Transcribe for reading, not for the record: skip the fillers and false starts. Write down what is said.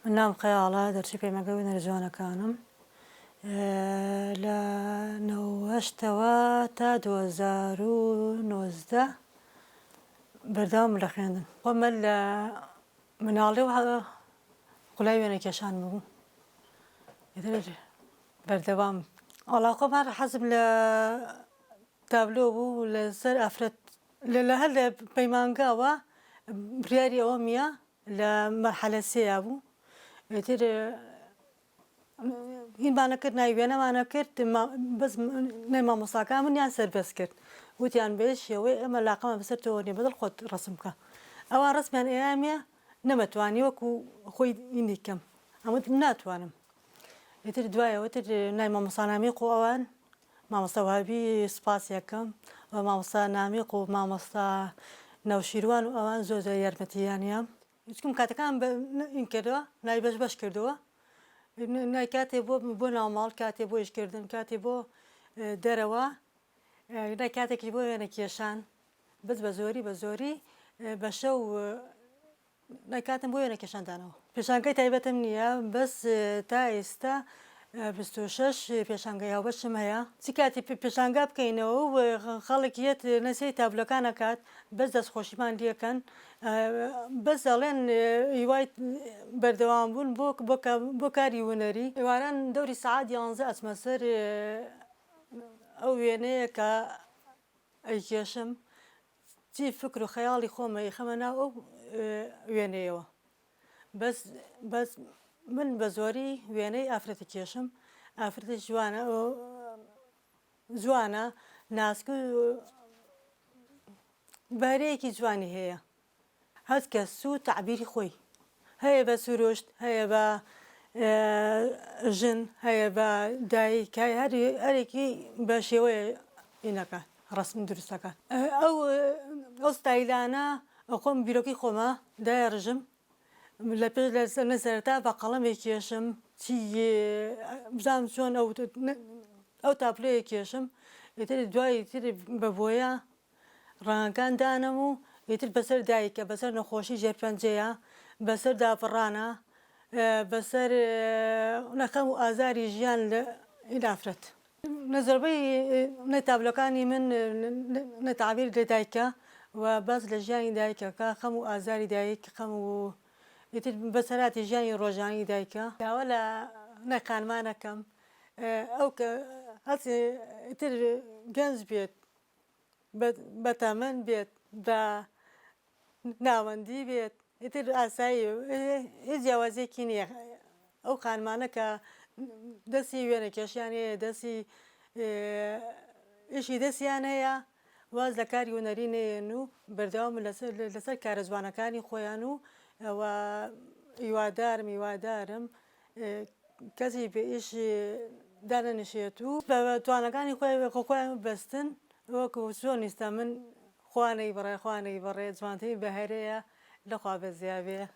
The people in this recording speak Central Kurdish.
نام خيالة درسي في مقاوين رجوانا كانم لنوشتوا تا 2019 بردام لخيندن ومل من عليه قلايونا كشان مو يدري بردوام على قمر حسب ل تابلو لسر أفرد لهلا بيمانقاوا برياري أوميا لمرحلة سيابو يدري هين بانا كرت نايبينا بانا كرت بس نما مصاكا من ينسر بس كرت وتيان بيش يوي اما لاقما بسر توني بدل خود رسمك او رسم يعني اياميا نمتواني وكو خوي اني كم اما ناتوانم يتر دوايا وتر نايما مصانامي قو اوان ما مصوابي سباسيا كم وما مصانامي قو ما مصا نوشيروان اوان زوزو يرمتيانيا يسكم كاتكام انكدوا ناي باش كردوا نه کاتبو بنامال کاتبو ایش کردن کاتبو دروا نه کاتی بو یعنی کیشان بس بزوری بشو نه کاتم بو یعنی کیشان دانو پیشانگی تایبتم نیا بس تا استا بستوشش پیشانگی ها بشم هیا سکاتی پیشانگاب کینه و خالقیت نسی تابلوکانه کات بس دست خوشیمان دیکن بس الان یوایت بردوام بون بوکاری ونری وارن دوری ساعت 11 اسمسر او یعنی که ایشم چی فکر و خیالی خومه خمنا او یعنیه بس من بزوری یعنی افرتی کشم افرتی جوانه ناسکو باره کی جوانی هیا هاد كسو تعبيري خوي هيا با سروشت هيا با جن هيا با دايك هاي كي باشيوي إنك رسم درستك أو ستايلانا أقوم بيروكي خوما دايرجم لبيج نسرتا بقلم يكيشم تي بزام شون أو تابلو يكيشم يتري دواي يتري ببويا رانكان دانمو يتر بسر دايكا بسر نخوشي جيبانجيا بسر دافرانا بسر نخم آزاري جيان الافرت نظر بي نتابلوكاني من نتعبير دايكا وبس لجيان دايكا كا خمو آزاري دايك خمو يتر بسرات جيان روجاني دايكا ولا نخان ما نكم او هاتي يتر جنز بيت بتامن بيت با ناوندی بیت ایتر آسایی جوازی کنی او خانمانه که دستی وینه کشیانی دستی ایشی دستیانه یا واز لکاری ونرینه نو بردام لسر کارزوانه کانی خویانو و یوادارم کسی به ایش دانشیتو و توانکانی خوی بستن وكو شلون يستمن خواني برا جوانتي بهرية لخوا بزيابية